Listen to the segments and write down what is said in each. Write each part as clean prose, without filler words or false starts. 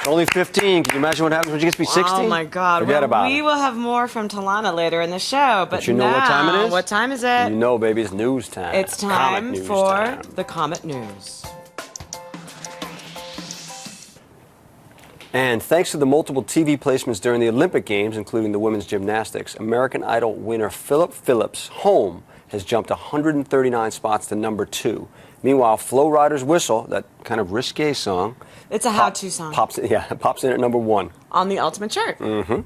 Only 15. Can you imagine what happens when she gets to be 16? Oh, my God. Forget about it. We will have more from Telana later in the show. But you know what time it is? What time is it? You know, baby, it's news time. It's time for the Comet News. And thanks to the multiple TV placements during the Olympic Games, including the women's gymnastics, American Idol winner Philip Phillips' Home has jumped 139 spots to number 2. Meanwhile, Flo Rida's Whistle, that kind of risque song, it's a how-to song. Pops in at number 1 on the Ultimate chart. Mm-hmm.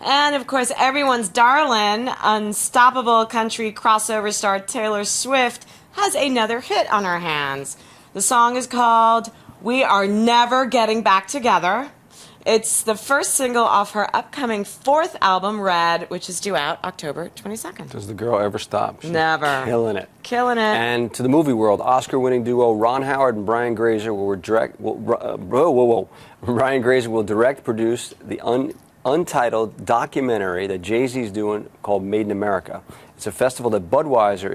And of course, everyone's darling, unstoppable country crossover star Taylor Swift has another hit on her hands. The song is called "We Are Never Getting Back Together." It's the first single off her upcoming 4th album, Red, which is due out October 22nd. Does the girl ever stop? She's never. Killing it. Killing it. And to the movie world, Oscar-winning duo Ron Howard and Brian Grazer will direct, produce the untitled documentary that Jay-Z's doing called Made in America. It's a festival that Budweiser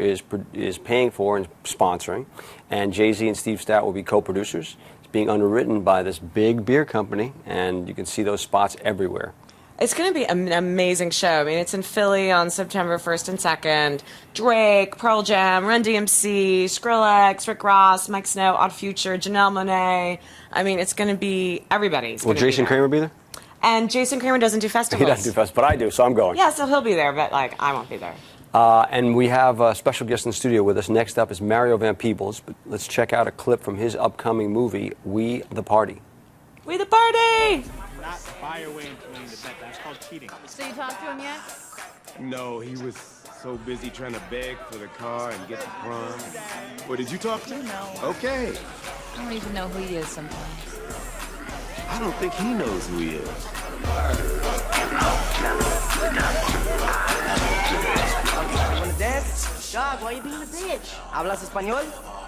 is paying for and sponsoring, and Jay-Z and Steve Stout will be co-producers. Being underwritten by this big beer company, and you can see those spots everywhere. It's going to be an amazing show. I mean, it's in Philly on September 1st and 2nd. Drake, Pearl Jam, Run DMC, Skrillex, Rick Ross, Mike Snow, Odd Future, Janelle Monáe. I mean, it's going to be everybody. Will Jason Kramer be there? And Jason Kramer doesn't do festivals. He doesn't do festivals, but I do, so I'm going. Yeah, so he'll be there, but I won't be there. And we have a special guest in the studio with us. Next up is Mario Van Peebles. But let's check out a clip from his upcoming movie, We the Party. We the Party! Not buy your way into winning the bet. That's called cheating. So you talked to him yet? No, he was so busy trying to beg for the car and get to prom. Well, did you talk to him? No. Okay. I don't even know who he is sometimes. I don't think he knows who he is. Wanna dance? Dog, why you being a bitch? ¿Hablas español?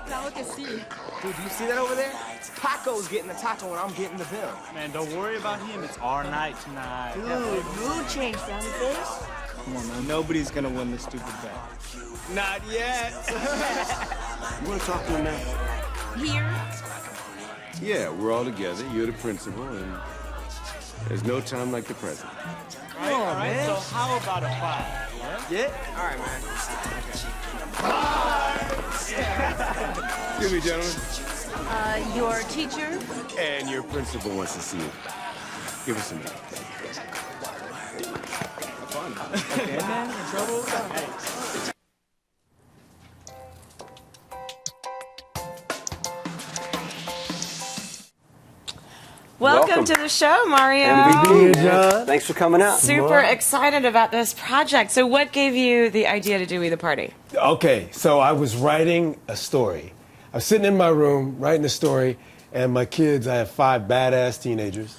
Claro que sí. Dude, do you see that over there? Taco's getting the taco and I'm getting the bill. Man, don't worry about him. It's our night tonight. Dude, mood change, sound face. Come on, man. Nobody's gonna win this stupid bet. Not yet. You want to talk to him now? Here? Yeah, we're all together. You're the principal, and there's no time like the present. All right, man. so how about a 5? Yeah? All right, man. Excuse me, gentlemen. Your teacher? And your principal wants to see you. Give us a minute. Fun. Okay, man. In trouble? Hey. Welcome to the show, Mario. MVP, thanks for coming out. Super excited about this project. So what gave you the idea to do We the Party? Okay, so I was writing a story. I was sitting in my room writing a story, and my kids, I have 5 badass teenagers,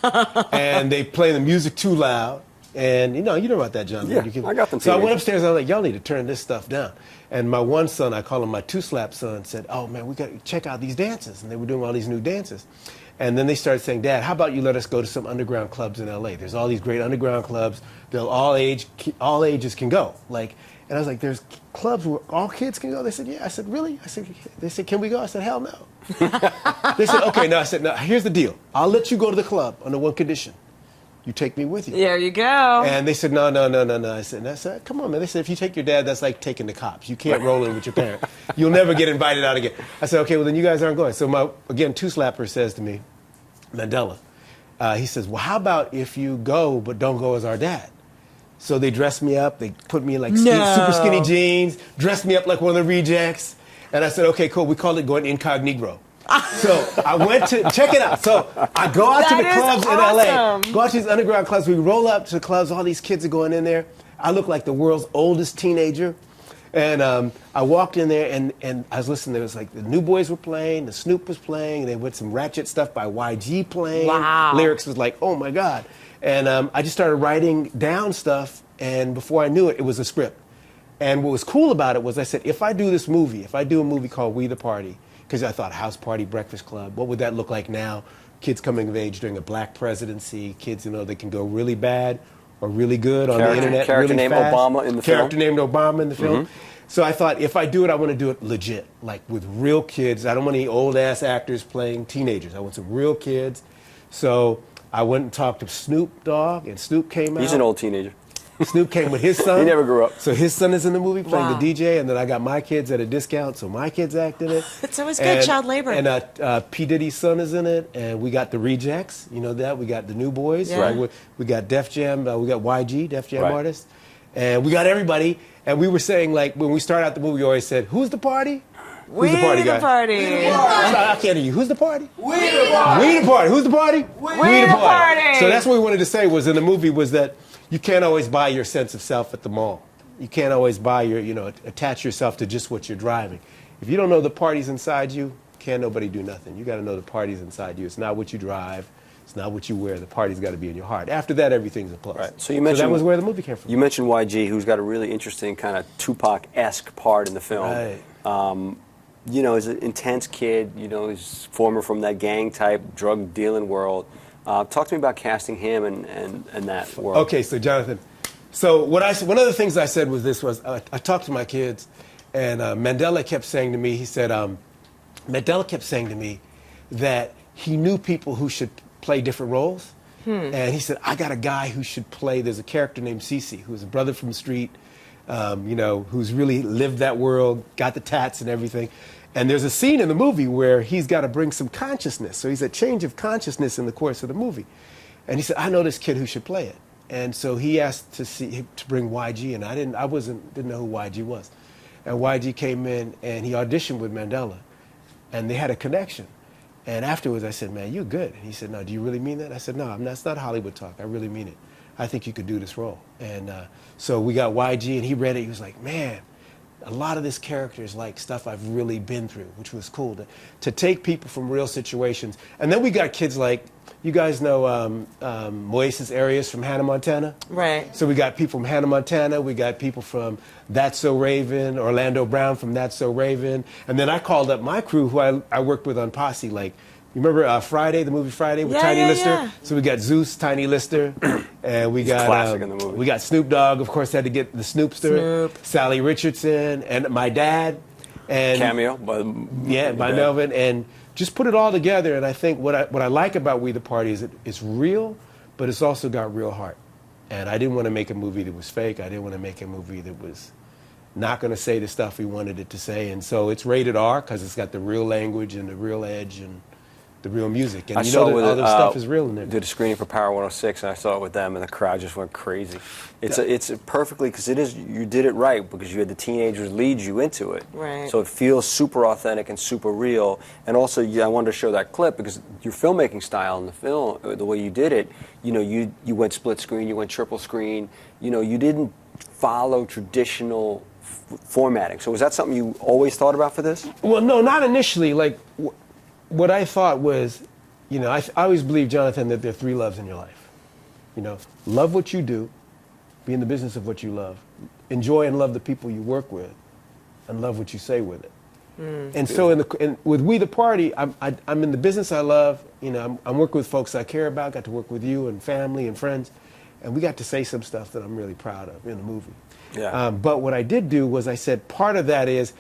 and they play the music too loud. And you know about that, John. Yeah, I got them. So I went upstairs and I was like, y'all need to turn this stuff down. And my one son, I call him my 2-slap son, said, oh man, we got to check out these dances. And they were doing all these new dances. And then they started saying, Dad, how about you let us go to some underground clubs in LA? There's all these great underground clubs. They'll all ages can go. And I was like, there's clubs where all kids can go? They said, yeah. I said, really? They said, can we go? I said, hell no. They said, okay, no. I said, no, here's the deal. I'll let you go to the club under one condition. You take me with you. There you go. And they said, no. I said, come on, man. They said, if you take your dad, that's like taking the cops. You can't roll in with your parent. You'll never get invited out again. I said, okay, well, then you guys aren't going. So my, again, 2-slapper says to me, Mandela, he says, well, how about if you go but don't go as our dad? So they dressed me up. They put me in like super skinny jeans, dressed me up like one of the rejects. And I said, okay, cool. We call it going incognito. So I went to, check it out. So I go out to the clubs in LA, go out to these underground clubs. We roll up to the clubs. All these kids are going in there. I look like the world's oldest teenager. And I walked in there and I was listening. There was like the New Boys were playing, the Snoop was playing, and they went some ratchet stuff by YG playing. Wow. Lyrics was like, oh my God. And I just started writing down stuff, and before I knew it, it was a script. And what was cool about it was I said, if I do this movie, if I do a movie called We the Party, because I thought House Party, Breakfast Club, what would that look like now? Kids coming of age during a black presidency, kids, they can go really bad or really good on the internet. Character really named fast. Obama in the film. Character named Obama in the film. So I thought, if I do it, I want to do it legit, like with real kids. I don't want any old-ass actors playing teenagers. I want some real kids. So I went and talked to Snoop Dogg, and Snoop came out. He's an old teenager. Snoop came with his son. He never grew up. So his son is in the movie playing Wow. the DJ, and then I got my kids at a discount, so my kids act in it. It's always good, child labor. And P. Diddy's son is in it, and we got the Rejects, you know that. We got the New Boys. Yeah. Right? We got Def Jam, we got YG, Def Jam Right. artists. And we got everybody, and we were saying, like, when we start out the movie, we always said, who's the party? We Who's the party, the guys? party. I can't hear you. Who's the party? We the party. We the party. Who's the party? We the party. So that's what we wanted to say was in the movie was that you can't always buy your sense of self at the mall. You can't always buy your, attach yourself to just what you're driving. If you don't know the party's inside you, can't nobody do nothing. You got to know the party's inside you. It's not what you drive. It's not what you wear. The party's got to be in your heart. After that, everything's a plus. Right. So you mentioned that was where the movie came from. You mentioned YG, who's got a really interesting kind of Tupac-esque part in the film. Right. He's an intense kid. He's former from that gang type drug dealing world. Talk to me about casting him and that world. Okay, so Jonathan, one of the things I said was this was I talked to my kids, and Mandela kept saying to me, Mandela kept saying to me that he knew people who should play different roles, and he said, I got a guy who should play. There's a character named Cece, who's a brother from the street, who's really lived that world, got the tats and everything. And there's a scene in the movie where he's got to bring some consciousness. So he's a change of consciousness in the course of the movie. And he said, I know this kid who should play it. And so he asked to bring YG, and I didn't know who YG was. And YG came in and he auditioned with Mandela, and they had a connection. And afterwards I said, man, you're good. And he said, no, do you really mean that? I said, no, that's not Hollywood talk. I really mean it. I think you could do this role. And so we got YG, and he read it. He was like, man, a lot of this character is like stuff I've really been through, which was cool to take people from real situations. And then we got kids like, you guys know Moises Arias from Hannah Montana? Right. So we got people from Hannah Montana. We got people from That's So Raven, Orlando Brown from That's So Raven. And then I called up my crew who I worked with on Posse, like, you remember Friday, the movie Friday with Tiny Lister? Yeah. So we got Zeus, Tiny Lister, and we got classic in the movie. We got Snoop Dogg, of course, had to get the Snoopster, Snoop. Sally Richardson, and my dad, and Cameo by Melvin, and just put it all together. And I think what I like about We the Party is it's real, but it's also got real heart. And I didn't want to make a movie that was fake. I didn't want to make a movie that was not going to say the stuff we wanted it to say. And so it's rated R because it's got the real language and the real edge and the real music. And I you saw know that with all the stuff is real in there. Did a screening for Power 106, and I saw it with them, and the crowd just went crazy. It's perfectly, because you did it right, because you had the teenagers lead you into it. Right. So it feels super authentic and super real. And also, I wanted to show that clip because your filmmaking style in the film, the way you did it, you went split screen, you went triple screen. You didn't follow traditional formatting. So was that something you always thought about for this? Well, no, not initially. Like, what I thought was, I always believe, Jonathan, that there are three loves in your life. Love what you do, be in the business of what you love, enjoy and love the people you work with, and love what you say with it. And so with We the Party, I'm in the business I love. I'm working with folks I care about. Got to work with you and family and friends, and we got to say some stuff that I'm really proud of in the movie. Yeah. But what I did do was I said part of that is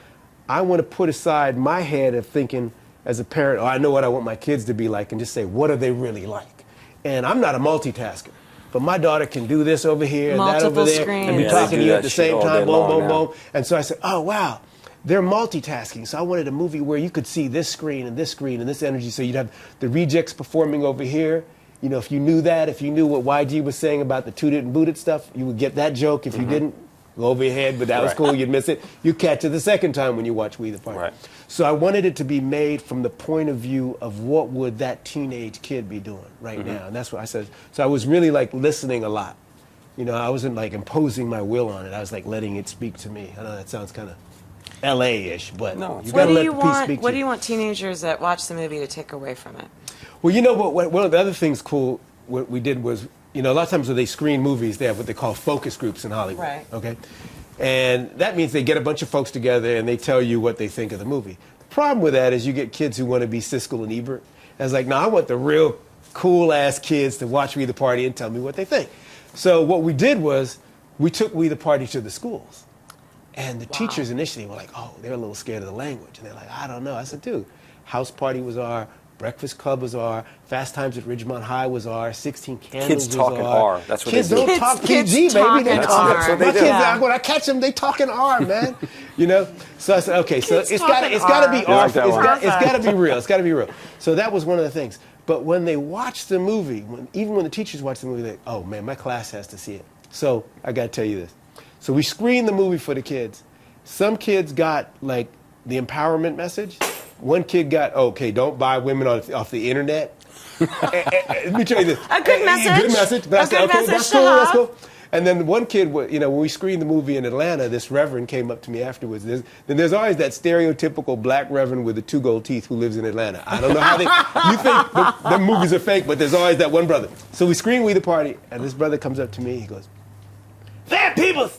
I want to put aside my head of thinking as a parent, I know what I want my kids to be like, and just say, what are they really like? And I'm not a multitasker, but my daughter can do this over here and that over there, and be Yeah, talking they to do you that at the shit same all time, day boom, long boom, now. boom. And so I said, oh, wow, they're multitasking. So I wanted a movie where you could see this screen and this energy, so you'd have the Rejects performing over here. If you knew that, if you knew what YG was saying about the Toot It and Boot It stuff, you would get that joke. If you didn't, go over your head, but that was Right. cool, you'd miss it. You catch it the second time when you watch We the Party. Right. So I wanted it to be made from the point of view of what would that teenage kid be doing right now, and that's what I said. So I was really like listening a lot. I wasn't like imposing my will on it. I was like letting it speak to me. I know that sounds kind of LA-ish, but No, you What got to do let you the piece want? speak to What do you. you want teenagers that watch the movie to take away from it? Well, one of the other things cool what we did was, a lot of times when they screen movies, they have what they call focus groups in Hollywood. Right. Okay. And that means they get a bunch of folks together and they tell you what they think of the movie. The problem with that is you get kids who want to be Siskel and Ebert. And it's like, no, I want the real cool-ass kids to watch We the Party and tell me what they think. So what we did was we took We the Party to the schools. And the teachers initially were like, oh, they're a little scared of the language. And they're like, I don't know. I said, dude, House Party was R, Breakfast Club was R, Fast Times at Ridgemont High was R, 16 Candles Kids was talking R. That's what kids they do. don't talk Kids PG, baby. They talking talk. R. That's what they My do. kids, Yeah. when I catch them, they talking R, man. You know. So I said, okay, so Kids it's got talking to be R. R. like that one? It's got to be real. It's got to be real. So that was one of the things. But when they watch the movie, even when the teachers watch the movie, they, oh man, my class has to see it. So I got to tell you this. So we screened the movie for the kids. Some kids got like the empowerment message. One kid got, okay, don't buy women off the internet. Let me tell you this. A good message. Good message. But I A said, good okay, message that's to cool, that's have. cool. And then one kid, you know, when we screened the movie in Atlanta, this reverend came up to me afterwards. There's always that stereotypical black reverend with the 2 gold teeth who lives in Atlanta. I don't know how you think the movies are fake, but there's always that one brother. So we screened We the Party, and this brother comes up to me, he goes, Van Peebles,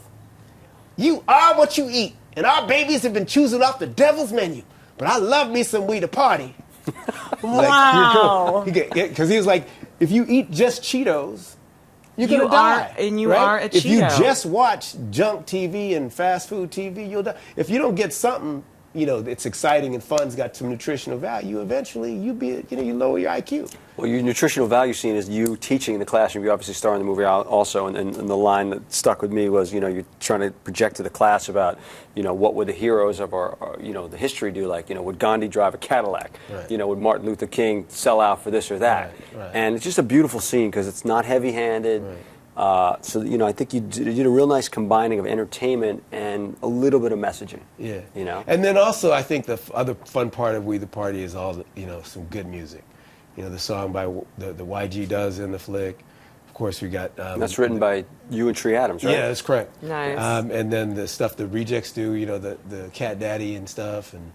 you are what you eat, and our babies have been choosing off the devil's menu. But I love me some We the Party. Wow. Because he was like, if you eat just Cheetos, you're going to die. And you right? are a If you Cheeto. just watch junk TV and fast food TV, you'll die. If you don't get something, you know, it's exciting and fun's got some nutritional value, eventually you lower your IQ. Well, your nutritional value scene is you teaching in the classroom. You obviously star in the movie also, and the line that stuck with me was, you know, you're trying to project to the class about, you know, what would the heroes of our you know, the history do? Like, you know, would Gandhi drive a Cadillac? Right. You know, would Martin Luther King sell out for this or that? Right. And it's just a beautiful scene because it's not heavy-handed. Right. So, you know, I think you did a real nice combining of entertainment and a little bit of messaging. Yeah. You know? And then also, I think the other fun part of We the Party is all the, you know, some good music. You know, the song by the YG does in the flick. Of course, we got... That's written by you and Tree Adams, right? Yeah, that's correct. Nice. And then the stuff the Rejects do, you know, the Cat Daddy and stuff. And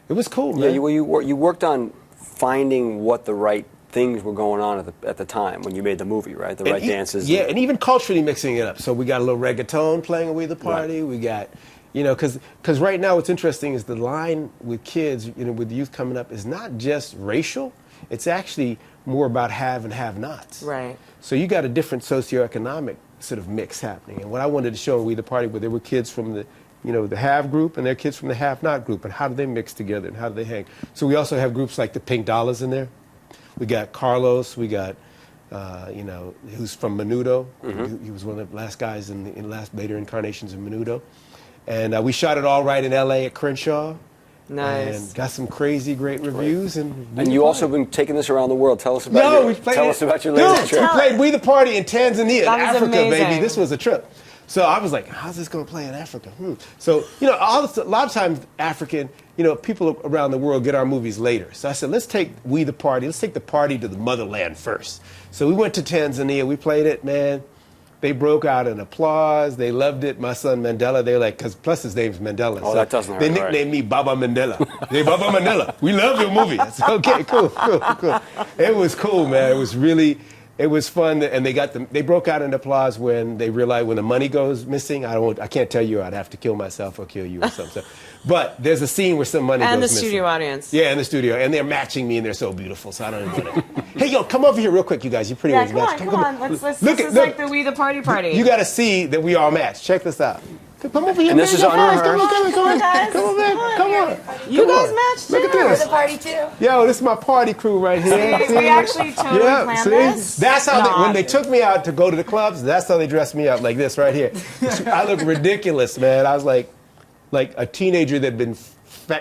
it was cool, man. Yeah, you worked on finding what the right things were going on at the time when you made the movie, right? The right dances. Yeah, and even culturally mixing it up. So we got a little reggaeton playing at We the Party. Right. We got, you know, because right now what's interesting is the line with kids, you know, with youth coming up is not just racial. It's actually more about have and have-nots. Right. So you got a different socioeconomic sort of mix happening. And what I wanted to show in We the Party, where there were kids from the, you know, the have group and there are kids from the have-not group, and how do they mix together and how do they hang? So we also have groups like the Pink Dollars in there. We got Carlos. We got, you know, who's from Menudo. He was one of the last guys in the later incarnations of Menudo. And we shot it all right in L.A. at Crenshaw. Nice. And got some crazy great reviews. And you also been taking this around the world. Tell us about us about your latest trip. We played We the Party in Tanzania, That was Africa, amazing. baby. This was a trip. So I was like, how's this going to play in Africa? So, you know, a lot of times African, you know, people around the world get our movies later. So I said, let's take We the Party. Let's take the party to the motherland first. So we went to Tanzania. We played it, man. They broke out in applause. They loved it. My son Mandela, they were like, because plus his name's Mandela. Oh, so that doesn't hurt. They nicknamed me Baba Mandela. Hey, Baba Mandela, we love your movie. I said, okay, cool. It was cool, man. It was fun, and they broke out in applause when they realized when the money goes missing. I can't tell you. I'd have to kill myself or kill you or something. But there's a scene where some money And goes the missing. studio audience. Yeah, in the studio, and they're matching me, and they're so beautiful. So I don't even want to. Hey, yo, come over here real quick, you guys. You pretty Yeah, much matched. come on. This Look is like the We the Party. You got to see that we all match. Check this out. Come over here. And this man. is unrehearsed. Come on, guys. Come on, man. Come on. You Come guys on. matched Look too. at this. Party too. Yo, this is my party crew right here. We actually totally planned this. That's how Not. when they took me out to go to the clubs, that's how they dressed me up, like this right here. I look ridiculous, man. I was like a teenager that'd been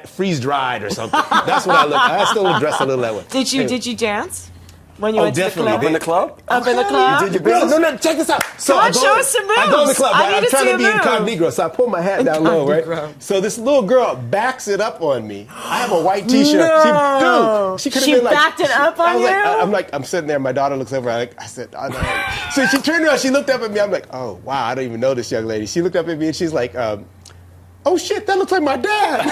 freeze-dried or something. That's what I look. I still dress a little that way. Did you dance when you Oh, went to the definitely. club? In the club? Up in the club? You did your business? No, check this out. So Come on, I go- show us some I go in the moves. club. I need I'm to trying see to a be move. incognito, so I pull my hat down low, right? So this little girl backs it up on me. I have a white T-shirt. No. She could have She been like, backed it up on I was you? I'm sitting there. My daughter looks over. I said, oh, no. So she turned around. She looked up at me. I'm like, oh wow, I don't even know this young lady. She looked up at me and she's like, oh shit, that looks like my dad.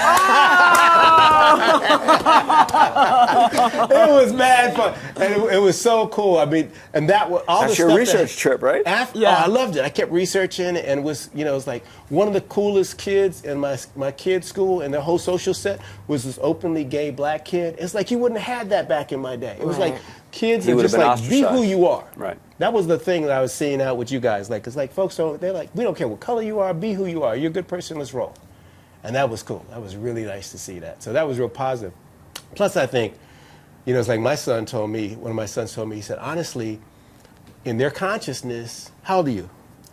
It was mad fun, and it was so cool. I mean, and that was all That's the your stuff research trip, right? Yeah. I loved it. I kept researching, and it was like one of the coolest kids in my kids' school, and their whole social set was this openly gay black kid. It's like you wouldn't have had that back in my day. It was Right. like kids He are would just have been like be who ostracized. you are. Right. That was the thing that I was seeing out with you guys. Like, it's like folks they're like, we don't care what color you are, be who you are. You're a good person. Let's roll. And that was cool. That was really nice to see that. So that was real positive. Plus, I think You know, it's like my son told me, one of my sons told me, he said, honestly, in their consciousness, how old are you?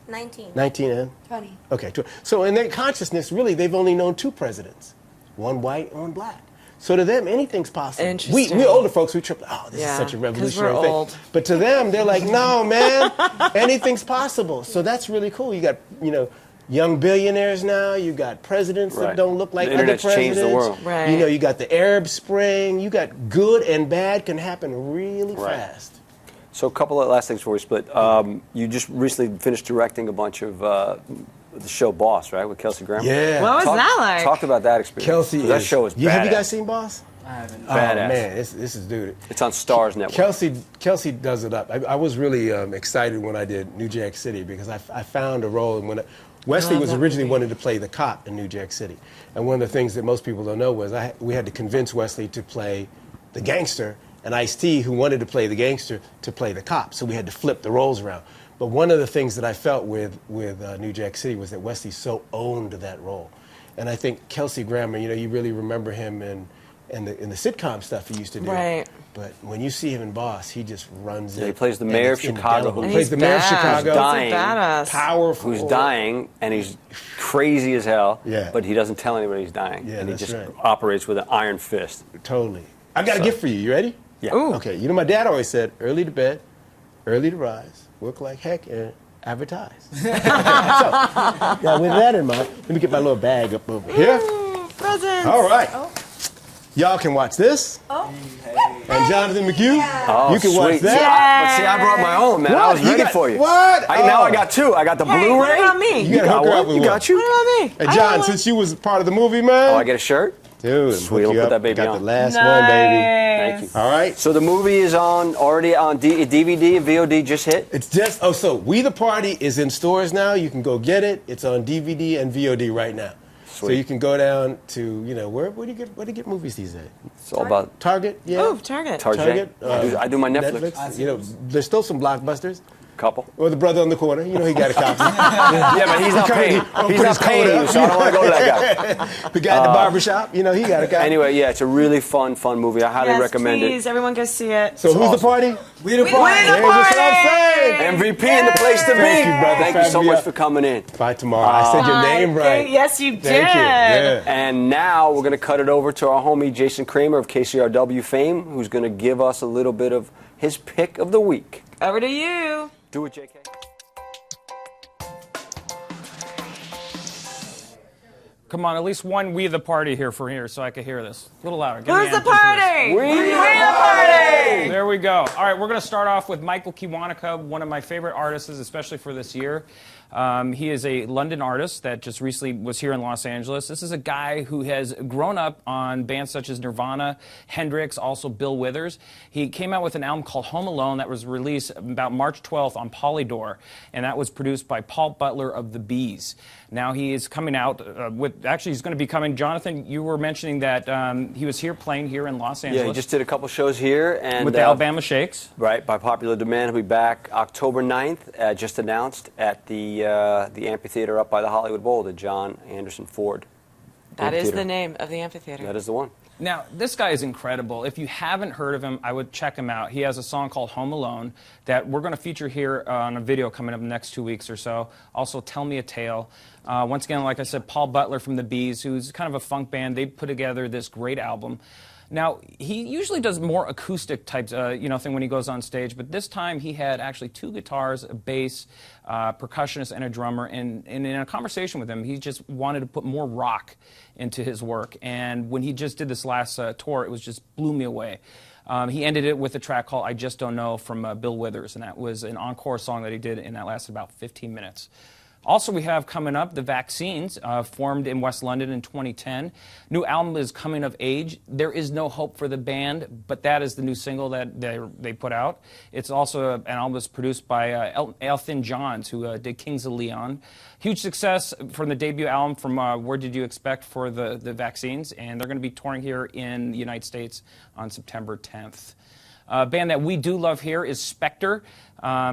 19. 19 and? 20. Okay. So in their consciousness, really, they've only known two presidents, one white and one black. So to them, anything's possible. Interesting. We older folks, we trip, oh, this is Yeah, such a 'cause revolutionary we're thing. old. But to them, they're like, no, man, anything's possible. So that's really cool. You got, you know, young billionaires now. You got presidents that don't look like The other internet's presidents. changed the world. Right. You know, you got the Arab Spring. You got good and bad can happen really fast. So a couple of last things before we split. You just recently finished directing a bunch of the show Boss, right, with Kelsey Grammer? Yeah. What was that like? Talk about that experience. Kelsey That show is badass. Have you guys seen Boss? I haven't. Oh, Badass. man, this is dude. It's on Starz Network. Kelsey does it up. I was really excited when I did New Jack City because I found a role. And when Wesley was originally wanted to play the cop in New Jack City, and one of the things that most people don't know was we had to convince Wesley to play the gangster, and Ice-T, who wanted to play the gangster, to play the cop. So we had to flip the roles around. But one of the things that I felt with New Jack City was that Wesley so owned that role, and I think Kelsey Grammer, you know, you really remember him in the sitcom stuff he used to do. Right. But when you see him in Boss, he just runs it. he plays the and mayor of it's Chicago. indelible. And He plays he's the mayor of bad. Chicago. He's dying. Badass. Powerful. Who's dying, and he's crazy as hell, Yeah. but he doesn't tell anybody he's dying. Yeah, and he that's just right. operates with an iron fist. Totally. I got a gift for you. You ready? Yeah. Ooh. Okay. You know, my dad always said, early to bed, early to rise, work like heck, and advertise. So, yeah, with that in mind, let me get my little bag up over here. Presents. All right. Y'all can watch this. Oh. And Jonathan McHugh, Oh, you can watch sweet. that. But see, I brought my own, man. I What? was You ready got- for you. what? Now Oh. I got two. I got the Hey, Blu-ray. what about me? You gotta got hook her one. up with You one. got you. What about me? Hey, I John, got since you was part of the movie, man. Oh, I get a shirt? Dude, Sweet, hook we'll you put up. that baby got on. the last one, baby. Thank you. All right. So the movie is already on DVD and VOD. Just hit. It's just, so We the Party is in stores now. You can go get it. It's on DVD and VOD right now. So Sweet. you can go down to, you know, where do you get movies these days? It's all about Target, yeah. Oh, Target. Target. Target. I do my Netflix. You know, there's still some blockbusters. Couple. Or the brother on the corner, you know, he got a copy. Yeah, but he's not paying. He's not paying you, so I don't want to go to that guy. The guy at the barbershop, you know, he got a copy. Anyway, yeah, it's a really fun movie. I highly Yes, recommend please, everyone go see it. So who's the party? We the We party. the Here's what I'm party! saying. it. MVP and the place to be. Thank you, brother. Thank you so Fabio. much for coming in. Bye tomorrow. I said your name right. Yes, you did. Thank you. Yeah. And now we're going to cut it over to our homie Jason Kramer of KCRW fame, who's going to give us a little bit of his pick of the week. Over to you. Do it, JK. Come on, at least one We the Party here for here so I can hear this. A little louder. Give me Who's the anthem for this. party? We the party! There we go. All right, we're going to start off with Michael Kiwanuka, one of my favorite artists, especially for this year. He is a London artist that just recently was here in Los Angeles. This is a guy who has grown up on bands such as Nirvana, Hendrix, also Bill Withers. He came out with an album called Home Alone that was released about March 12th on Polydor, and that was produced by Paul Butler of the Bees. Now he is coming out actually he's going to be coming. Jonathan, you were mentioning that he was here playing here in Los Angeles. Yeah, he just did a couple shows here. And with the Alabama Shakes. Right, by popular demand. He'll be back October 9th, just announced, at the amphitheater up by the Hollywood Bowl, the John Anderson Ford That is Amphitheater. the name of the amphitheater. That is the one. Now, this guy is incredible. If you haven't heard of him, I would check him out. He has a song called Home Alone that we're going to feature here on a video coming up in the next 2 weeks or so. Also, Tell Me a Tale. Once again, like I said, Paul Butler from the Bees, who's kind of a funk band. They put together this great album. Now, he usually does more acoustic types, thing when he goes on stage, but this time he had actually 2 guitars, a bass, percussionist, and a drummer, and in a conversation with him, he just wanted to put more rock into his work, and when he just did this last tour, it just blew me away. He ended it with a track called I Just Don't Know from Bill Withers, and that was an encore song that he did, and that lasted about 15 minutes. Also, we have coming up The Vaccines, formed in West London in 2010. New album is Coming of Age. There is no hope for the band, but that is the new single that they put out. It's also an album that's produced by Elton Johns, who did Kings of Leon. Huge success from the debut album from Where Did You Expect for the Vaccines, and they're going to be touring here in the United States on September 10th. A band that we do love here is Spector.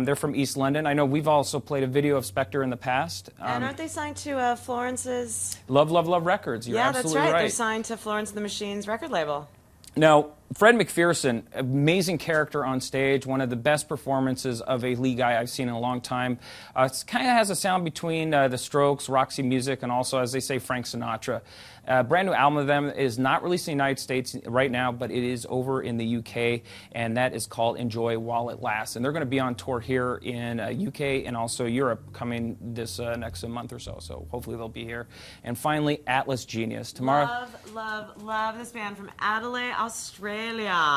They're from East London. I know we've also played a video of Spector in the past. And aren't they signed to Florence's? Love, Love, Love Records. You're Yeah, that's absolutely right. They're signed to Florence and the Machine's record label. Now, Fred McPherson, amazing character on stage, one of the best performances of a lead guy I've seen in a long time. It kind of has a sound between the Strokes, Roxy Music, and also, as they say, Frank Sinatra. Brand new album of them is not released in the United States right now, but it is over in the UK, and that is called Enjoy While It Lasts. And they're going to be on tour here in UK and also Europe coming this next month or so. So hopefully they'll be here. And finally, Atlas Genius. Tamara? Love this band from Adelaide, Australia.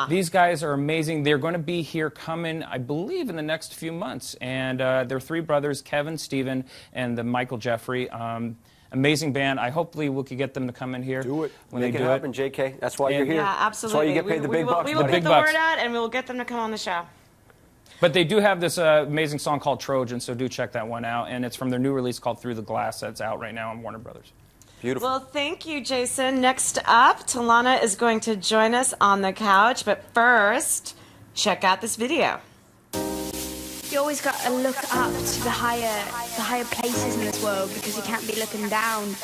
These guys are amazing. They're going to be here coming, I believe, in the next few months. And they're three brothers, Kevin, Stephen, and the Michael Jeffrey. Amazing band. I hopefully we could get them to come in here. Do it. When Make they it do happen, JK. That's why you're here. Yeah, absolutely. That's why you get paid the big bucks. We will buddy. get the word out, and we will get them to come on the show. But they do have this amazing song called Trojan, so do check that one out. And it's from their new release called Through the Glass that's out right now on Warner Brothers. Beautiful. Well, thank you, Jason. Next up, Telana is going to join us on the couch. But first, check out this video. You always got to look up to the higher places in this world, because you can't be looking down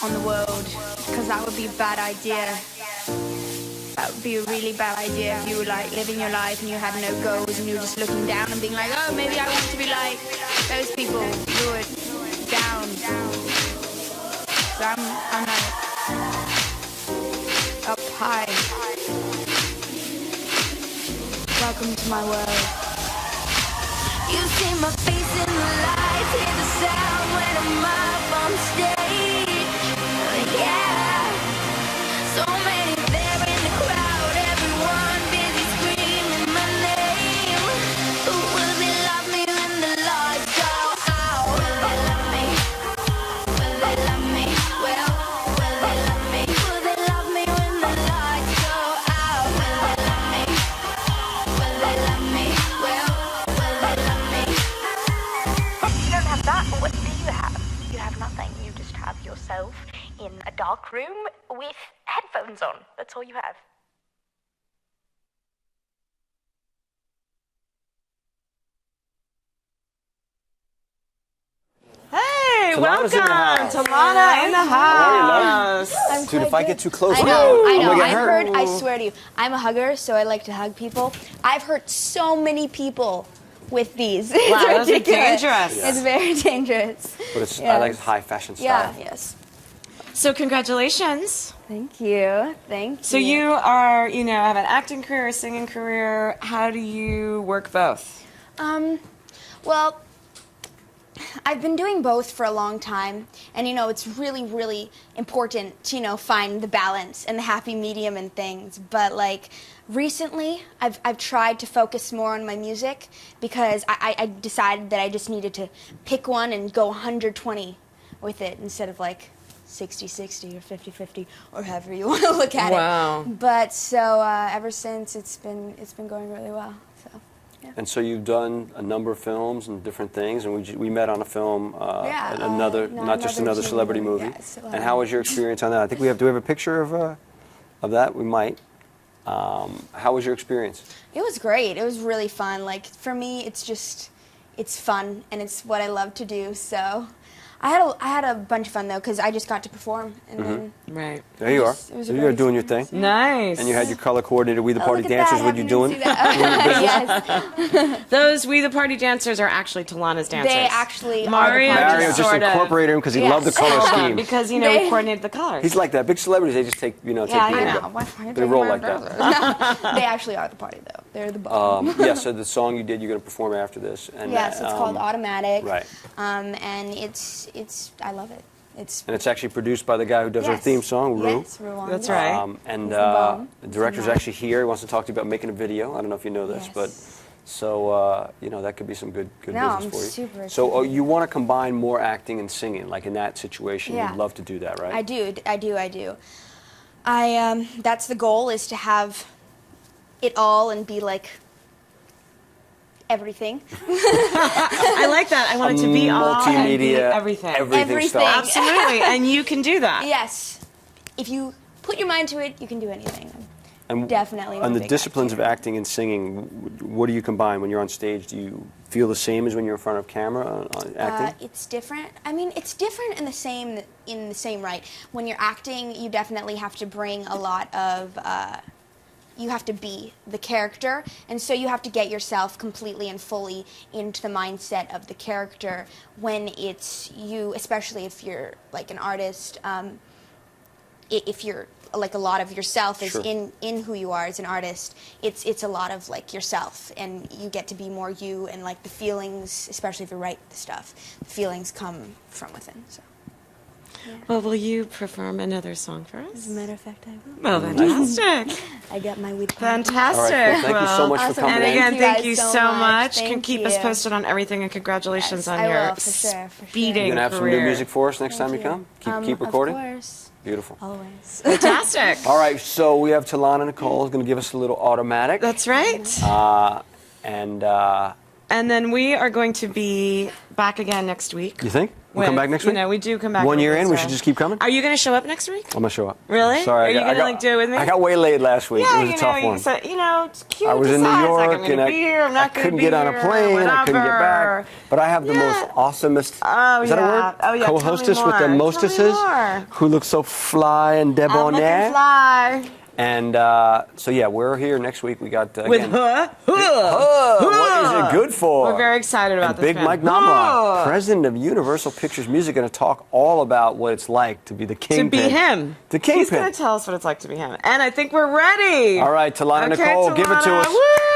on the world, because that would be a bad idea. That would be a really bad idea if you were like living your life and you had no goals and you were just looking down and being like, oh, maybe I want to be like those people who are down. So I'm like up high. Welcome to my world. You see my face in the lights, hear the sound when I'm up on stage. Yeah, so many there in the crowd, everyone busy screaming my name. But will they love me when the lights go out? Will they love me? Will they love me? Well, will they love me? Will they love me when the lights go out? Will they love me? Will they love me? Well, will they love me? You don't have that. What do you have? You have nothing. You just have yourself in a dark room with headphones on. That's all you have. Hey, Telana's in the welcome. house. Telana in the house. I'm Dude, if quite I get good. too close, I know. I'm gonna get I've hurt. heard, I swear to you, I'm a hugger, so I like to hug people. I've hurt so many people with these. It's Wow, those are ridiculous. dangerous. It's very dangerous. But it's, I Yes. like high fashion style. Yeah, yes. So congratulations. Thank you. Thank you. So you are, have an acting career, a singing career. How do you work both? Well, I've been doing both for a long time, and it's really, really important to find the balance and the happy medium in things. But like recently, I've tried to focus more on my music, because I decided that I just needed to pick one and go 120 with it instead of like 60-60 or 50-50 or however you want to look at Wow. it. But so ever since, it's been going really well. So. Yeah. And so you've done a number of films and different things, and we met on a film, not just another celebrity movie. Yes, and how was your experience on that? I think do we have a picture of that? We might. How was your experience? It was great. It was really fun. Like for me, it's fun and it's what I love to do. So I had a bunch of fun though, because I just got to perform and then Right. There you are. It was So a you are great doing your thing. Nice. And you had your color coordinated We the Oh, Party look at Dancers. that. What you Happy doing? to see that. Yes. Those We the Party Dancers are actually Telana's dancers. They actually Mario are the Mario party. just sort of. incorporated him because he Yes. loved the color Hold on, scheme. because we They- coordinated the colors. He's like that. Big celebrities, they just take Yeah, take I the- know. Why are They roll like that. They actually are the party though. They're the bomb. Yeah, so the song you did, you're going to perform after this. And, Yes, it's called Automatic. Right. And it's I love it. And it's actually produced by the guy who does our Yes. theme song, Rue. Yes, Rue. That's right. And He's the bomb. the director's actually here. He wants to talk to you about making a video. I don't know if you know this, Yes. but so that could be some good No, business I'm for you. super So excited. you want to combine more acting and singing, like in that situation. Yeah. You'd love to do that, right? I do. That's the goal, is to have it all and be like everything. I like that. I want it to be all and be Multimedia, everything. Everything. stuff. Absolutely. And you can do that. Yes. If you put your mind to it, you can do anything. And Definitely. On the big disciplines of actor. acting and singing, what do you combine when you're on stage? Do you feel the same as when you're in front of camera on acting? It's different. I mean, it's different in the same right. When you're acting, you definitely have to bring a lot of you have to be the character, and so you have to get yourself completely and fully into the mindset of the character when it's you, especially if you're like an artist. If you're like a lot of yourself is in who you are as an artist, it's a lot of like yourself, and you get to be more you, and like the feelings, especially if you write the stuff, the feelings come from within. So. Yeah. Well, will you perform another song for us? As a matter of fact, I will. Well, fantastic. I got my weed. Fantastic. All right, well, thank you so much for coming and again, in. thank you so much. Thank Keep you. us posted on everything, and congratulations on I your will, for sure. speeding You're going to have some new career. music for us next time you come? Keep recording? Of course. Beautiful. Always. Fantastic. All right, so we have Telana Nicole is going to give us a little automatic. That's right. And then we are going to be back again next week. You think? We'll come back next week? You know, we do come back. 1 year in, we so. should just keep coming? Are you going to show up next week? I'm going to show up. Really? Sorry. Are you going to like do it with me? I got way late last week. Yeah, it was a tough one. Said, it's cute. I was in New York, like, I'm and be here, I'm not I couldn't be get on a here, plane. I couldn't get whatever. back. But I have the most awesomest. Oh, is that a word? Oh, yeah. Co-hostess with the Tell me mostesses, more. who look so fly and I'm looking debonair. fly. And so yeah, we're here next week. We got With again, What is it good for? We're very excited about and this. Big band. Mike Nomlock, president of Universal Pictures Music, going to talk all about what it's like to be the kingpin. To be him. The kingpin. He's going to tell us what it's like to be him. And I think we're ready. All right, Telana Nicole, give it to Telana. us. Woo!